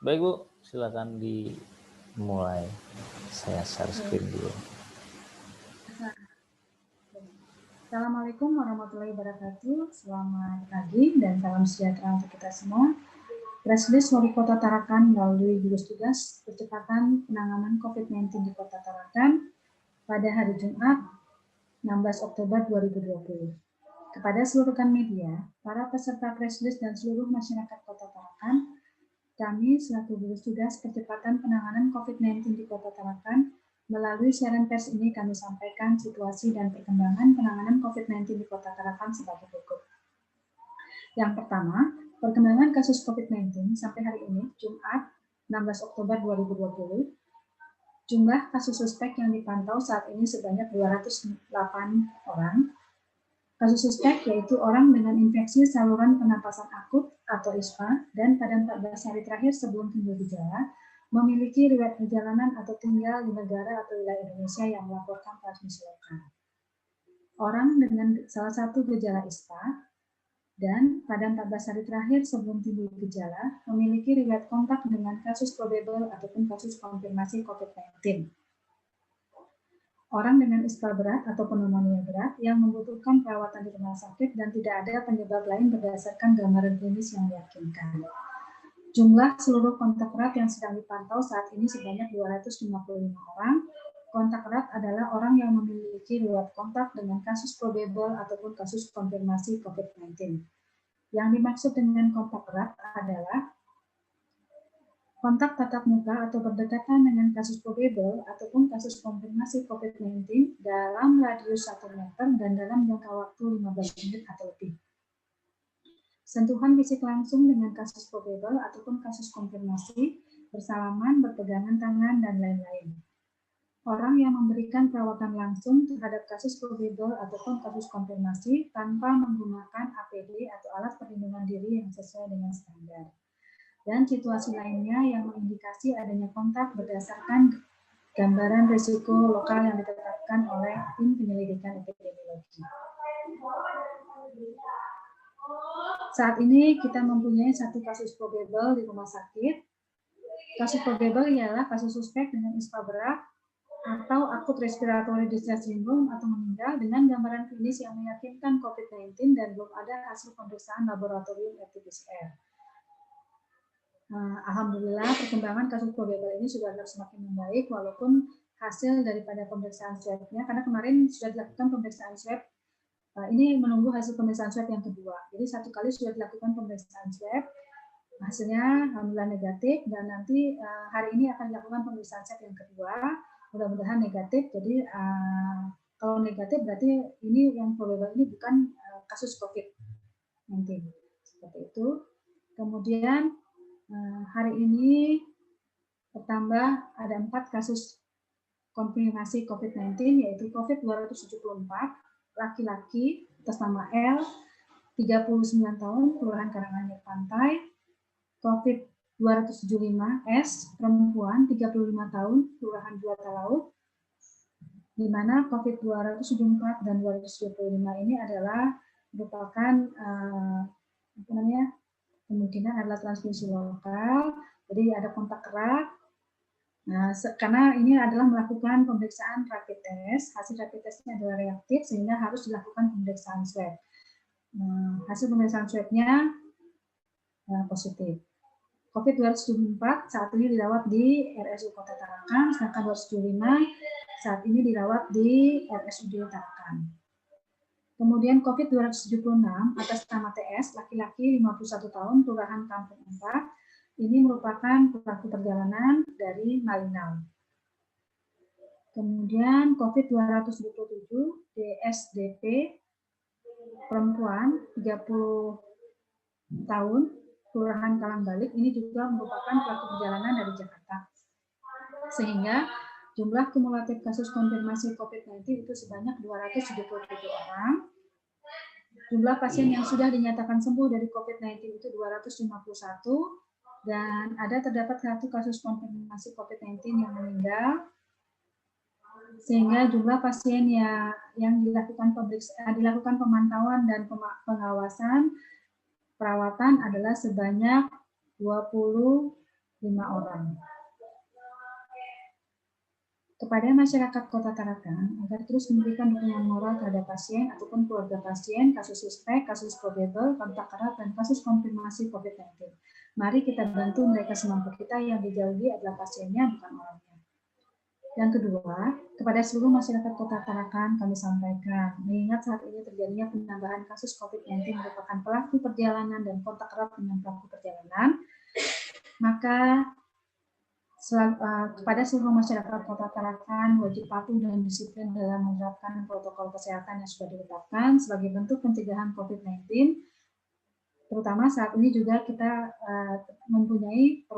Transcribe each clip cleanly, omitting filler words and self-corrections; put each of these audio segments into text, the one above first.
Baik Bu, silakan dimulai. Saya share screen dulu. Assalamualaikum warahmatullahi wabarakatuh. Selamat pagi dan salam sejahtera untuk kita semua. Preslis Wali Kota Tarakan melalui gugus tugas percepatan penanganan COVID-19 di Kota Tarakan pada hari Jumat 16 Oktober 2020. Kepada seluruh rekan media, para peserta preslis dan seluruh masyarakat Kota Tarakan, kami selaku gugus tugas percepatan penanganan COVID-19 di Kota Tarakan, melalui siaran pers ini kami sampaikan situasi dan perkembangan penanganan COVID-19 di Kota Tarakan sebagai berikut. Yang pertama, perkembangan kasus COVID-19 sampai hari ini, Jumat 16 Oktober 2020, jumlah kasus suspek yang dipantau saat ini sebanyak 208 orang. Kasus suspek yaitu orang dengan infeksi saluran pernapasan akut atau ISPA dan pada 14 hari terakhir sebelum timbul gejala memiliki riwayat perjalanan atau tinggal di negara atau wilayah Indonesia yang melaporkan transmisi lokal. Orang dengan salah satu gejala ISPA dan pada 14 hari terakhir sebelum timbul gejala memiliki riwayat kontak dengan kasus probable ataupun kasus konfirmasi COVID-19. Orang dengan ISPA berat atau pneumonia berat yang membutuhkan perawatan di rumah sakit dan tidak ada penyebab lain berdasarkan gambaran klinis yang meyakinkan. Jumlah seluruh kontak erat yang sedang dipantau saat ini sebanyak 255 orang. Kontak erat adalah orang yang memiliki riwayat kontak dengan kasus probable ataupun kasus konfirmasi COVID-19. Yang dimaksud dengan kontak erat adalah kontak tatap muka atau berdekatan dengan kasus probable ataupun kasus konfirmasi COVID-19 dalam radius 1 meter dan dalam jangka waktu 15 menit atau lebih. Sentuhan fisik langsung dengan kasus probable ataupun kasus konfirmasi, bersalaman, berpegangan tangan, dan lain-lain. Orang yang memberikan perawatan langsung terhadap kasus probable ataupun kasus konfirmasi tanpa menggunakan APD atau alat perlindungan diri yang sesuai dengan standar. Dan situasi lainnya yang mengindikasi adanya kontak berdasarkan gambaran risiko lokal yang ditetapkan oleh tim penyelidikan epidemiologi. Saat ini kita mempunyai satu kasus probable di rumah sakit. Kasus probable ialah kasus suspek dengan ISPA berat atau akut respiratory distress syndrome atau meninggal dengan gambaran klinis yang meyakinkan COVID-19 dan belum ada hasil pemeriksaan laboratorium RT-PCR. Alhamdulillah perkembangan kasus probable ini sudah semakin membaik walaupun hasil daripada pemeriksaan swab-nya, karena kemarin sudah dilakukan pemeriksaan swab, ini menunggu hasil pemeriksaan swab yang kedua. Jadi satu kali sudah dilakukan pemeriksaan swab, hasilnya alhamdulillah negatif, dan nanti hari ini akan dilakukan pemeriksaan swab yang kedua, mudah-mudahan negatif. Jadi kalau negatif berarti ini yang probable ini bukan kasus COVID-19. Seperti itu. Kemudian hari ini bertambah ada 4 kasus konfirmasi COVID-19, yaitu COVID 274, laki-laki atas nama L, 39 tahun, Kelurahan Karanganyar Pantai. COVID 275 S, perempuan, 35 tahun, Kelurahan Dua Talaut. Di mana COVID 274 dan 225 ini adalah merupakan kemungkinan adalah transmisi lokal, jadi ada kontak erat. Nah, karena ini adalah melakukan pemeriksaan rapid test, hasil rapid testnya adalah reaktif sehingga harus dilakukan pemeriksaan swab. Hasil pemeriksaan swabnya positif. COVID 274 saat ini dirawat di RSU Kota Tarakan, sedangkan 275 saat ini dirawat di RSUD Tarakan. Kemudian COVID 276 atas nama TS, laki-laki 51 tahun, Kelurahan Kampung 4. Ini merupakan pelaku perjalanan dari Malinau. Kemudian COVID 227 DSDP, perempuan 30 tahun, Kelurahan Kalangbalik. Ini juga merupakan pelaku perjalanan dari Jakarta. Sehingga jumlah kumulatif kasus konfirmasi COVID-19 itu sebanyak 277 orang. Jumlah pasien yang sudah dinyatakan sembuh dari COVID-19 itu 251, dan terdapat satu kasus konfirmasi COVID-19 yang meninggal, sehingga jumlah pasien yang dilakukan pemantauan dan pengawasan perawatan adalah sebanyak 20 orang. Kepada masyarakat Kota Tarakan agar terus memberikan dukungan moral terhadap pasien ataupun keluarga pasien, kasus suspek, kasus probable, kontak erat, dan kasus konfirmasi COVID-19. Mari kita bantu mereka semampu kita, yang dijauhi adalah pasiennya, bukan orangnya. Yang kedua, kepada seluruh masyarakat Kota Tarakan kami sampaikan, mengingat saat ini terjadinya penambahan kasus COVID-19 merupakan pelaku perjalanan dan kontak erat dengan pelaku perjalanan, maka kepada seluruh masyarakat Kota Tarakan wajib patuh dan disiplin dalam menerapkan protokol kesehatan yang sudah ditetapkan sebagai bentuk pencegahan COVID-19. Terutama saat ini juga kita mempunyai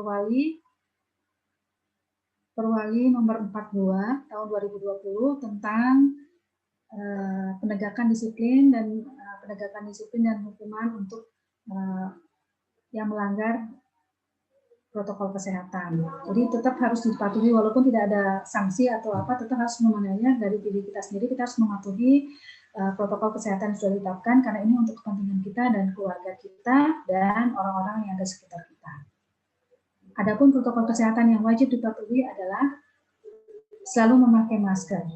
Perwali nomor 42 tahun 2020 tentang penegakan disiplin dan hukuman untuk yang melanggar protokol kesehatan. Jadi tetap harus dipatuhi walaupun tidak ada sanksi atau apa, tetap harus memenuhinya dari diri kita sendiri. Kita harus mematuhi protokol kesehatan yang sudah ditetapkan karena ini untuk kepentingan kita dan keluarga kita dan orang-orang yang ada di sekitar kita. Adapun protokol kesehatan yang wajib dipatuhi adalah selalu memakai masker.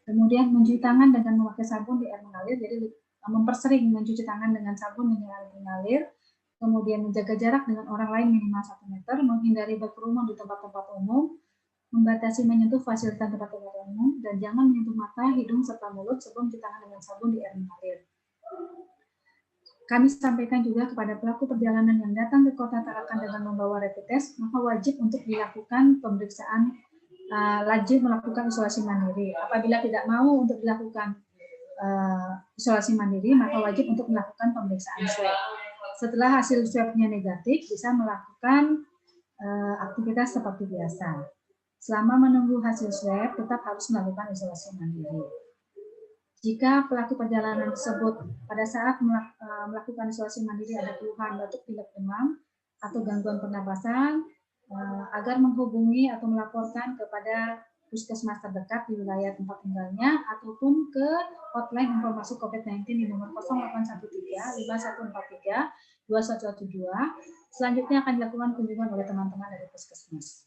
Kemudian mencuci tangan dengan memakai sabun di air mengalir, jadi mempersering mencuci tangan dengan sabun dengan air mengalir. Kemudian menjaga jarak dengan orang lain minimal 1 meter, menghindari berkerumun di tempat-tempat umum, membatasi menyentuh fasilitas tempat-tempat umum, dan jangan menyentuh mata, hidung, serta mulut sebelum mencuci tangan dengan sabun di air mengalir. Kami sampaikan juga kepada pelaku perjalanan yang datang ke Kota Tarakan dengan membawa rapid test, maka wajib untuk dilakukan pemeriksaan, wajib melakukan isolasi mandiri. Apabila tidak mau untuk dilakukan isolasi mandiri, maka wajib untuk melakukan pemeriksaan swab. Setelah hasil swab-nya negatif, bisa melakukan aktivitas seperti biasa. Selama menunggu hasil swab, tetap harus melakukan isolasi mandiri. Jika pelaku perjalanan tersebut pada saat melakukan isolasi mandiri ada keluhan batuk, pilek, demam, atau gangguan pernapasan, agar menghubungi atau melaporkan kepada puskesmas terdekat di wilayah tempat tinggalnya ataupun ke hotline informasi COVID-19 di nomor 0813 5143 2112. Selanjutnya akan dilakukan kunjungan oleh teman-teman dari puskesmas.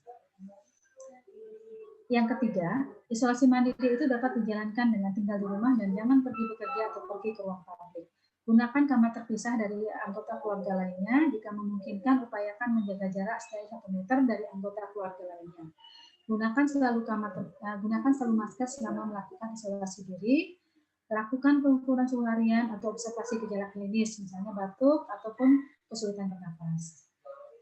Yang ketiga, isolasi mandiri itu dapat dijalankan dengan tinggal di rumah dan jangan pergi bekerja atau pergi ke ruang publik. Gunakan kamar terpisah dari anggota keluarga lainnya. Jika memungkinkan, upayakan menjaga jarak setidaknya 1 meter dari anggota keluarga lainnya. Gunakan selalu masker selama melakukan isolasi diri. Lakukan pengukuran suhu harian atau observasi gejala klinis, misalnya batuk ataupun kesulitan bernapas.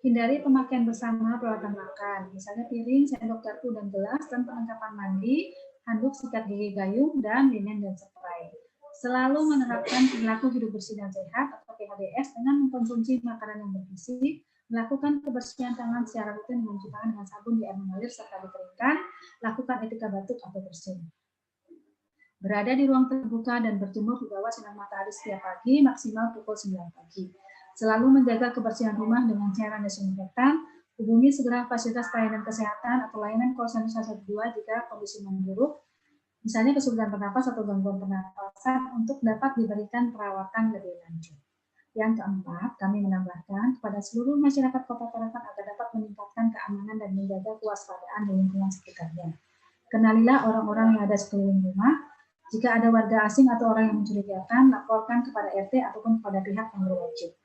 Hindari pemakaian bersama peralatan makan, misalnya piring, sendok garpu dan gelas, dan perlengkapan mandi, handuk, sikat gigi gayung, dan linen dan spray. Selalu menerapkan perilaku hidup bersih dan sehat atau PHBS dengan mengkonsumsi makanan yang bergizi, melakukan kebersihan tangan secara rutin dengan mencuci tangan dengan sabun di air mengalir serta dikeringkan, lakukan etika batuk atau bersin. Berada di ruang terbuka dan berjemur di bawah sinar matahari setiap pagi maksimal pukul 9 pagi. Selalu menjaga kebersihan rumah dengan cairan desinfektan. Hubungi segera fasilitas pelayanan kesehatan atau layanan call center 112 jika kondisi memburuk, misalnya kesulitan bernapas atau gangguan pernapasan untuk dapat diberikan perawatan lebih lanjut. Yang keempat, kami menambahkan kepada seluruh masyarakat Kota Tarakan agar dapat meningkatkan keamanan dan menjaga kewaspadaan di lingkungan sekitarnya. Kenalilah orang-orang yang ada sekeliling rumah. Jika ada warga asing atau orang yang mencurigakan, laporkan kepada RT ataupun kepada pihak yang berwajib.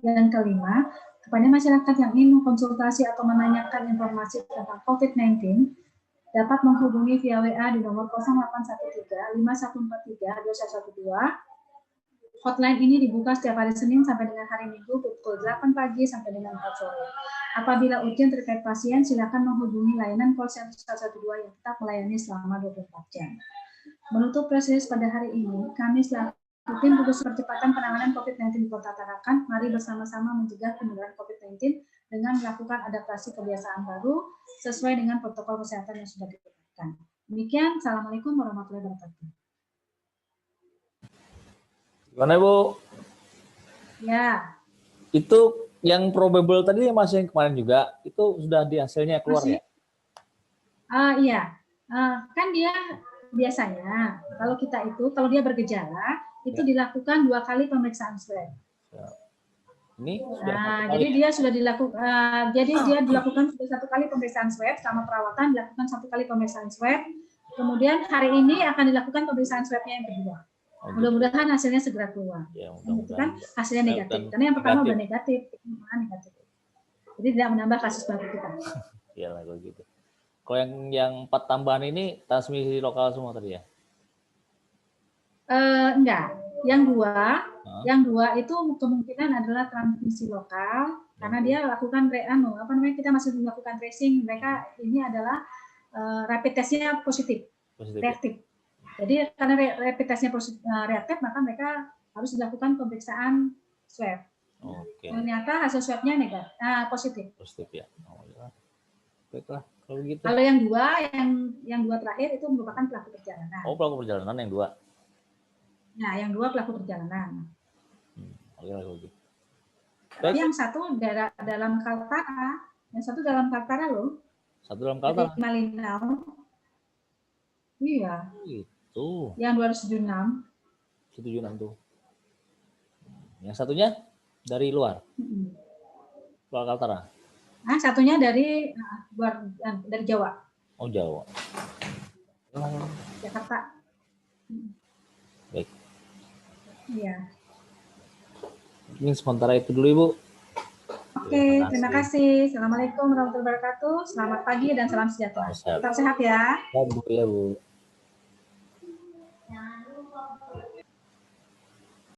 Yang kelima, kepada masyarakat yang ingin mengkonsultasi atau menanyakan informasi tentang COVID-19, dapat menghubungi via WA di nomor 0813 5143 2112. Hotline ini dibuka setiap hari Senin sampai dengan hari Minggu pukul 8 pagi sampai dengan 4 sore. Apabila urgent terkait pasien, silakan menghubungi layanan call center 112 yang tetap melayani selama 24 jam. Menutup press release pada hari ini, kami selaku tim gugus percepatan penanganan COVID-19 di Kota Tarakan, mari bersama-sama mencegah penularan COVID-19 dengan melakukan adaptasi kebiasaan baru sesuai dengan protokol kesehatan yang sudah ditetapkan. Demikian, Assalamualaikum warahmatullahi wabarakatuh. Gimana, Bu? Ya. Itu yang probable tadi masih yang kemarin juga, itu sudah di hasilnya keluar masih, ya? Iya. Kan dia biasanya kalau dia bergejala itu dilakukan 2 kali pemeriksaan swab. Ini sudah Nah, satu jadi kali. dia sudah dilakukan, jadi dia dilakukan sudah 1 kali pemeriksaan swab selama perawatan, dilakukan 1 kali pemeriksaan swab. Kemudian hari ini akan dilakukan pemeriksaan swabnya yang kedua. Oh, gitu. Mudah-mudahan hasilnya segera keluar. Ya, Itu mudah-mudahan. kan hasilnya negatif, karena yang pertama udah negatif, negatif. Jadi tidak menambah kasus baru kita. Iyalah kalau gitu. Kalau yang 4 tambahan ini transmisi lokal semua tadi ya? Enggak. Yang dua itu kemungkinan adalah transmisi lokal karena dia lakukan kita masih melakukan tracing. Mereka ini adalah rapid testnya positif, reaktif. Jadi karena rapid testnya reaktif, maka mereka harus dilakukan pemeriksaan swab. Oke. Ternyata hasil swabnya negatif, positif. Positif ya. Oh ya. Baiklah kalau gitu. Kalau yang dua terakhir itu merupakan pelaku perjalanan. Oh, pelaku perjalanan yang 2. Nah, yang 2 pelaku perjalanan. Oke lah kalau gitu. Tapi yang satu dalam Kaltara, yang satu dalam Kaltara loh. Satu dalam Kaltara? Dari Malinau. Iya. Itu. Yang 276. 176 tuh. Yang satunya dari luar? Luar Kaltara? Nah, satunya dari Jawa. Oh, Jawa. Jakarta. Baik. Iya. Ini sementara itu dulu, Ibu. Oke, terima kasih. Assalamualaikum warahmatullahi wabarakatuh. Selamat pagi dan salam sejahtera. Tetap sehat ya. Ya, Bu.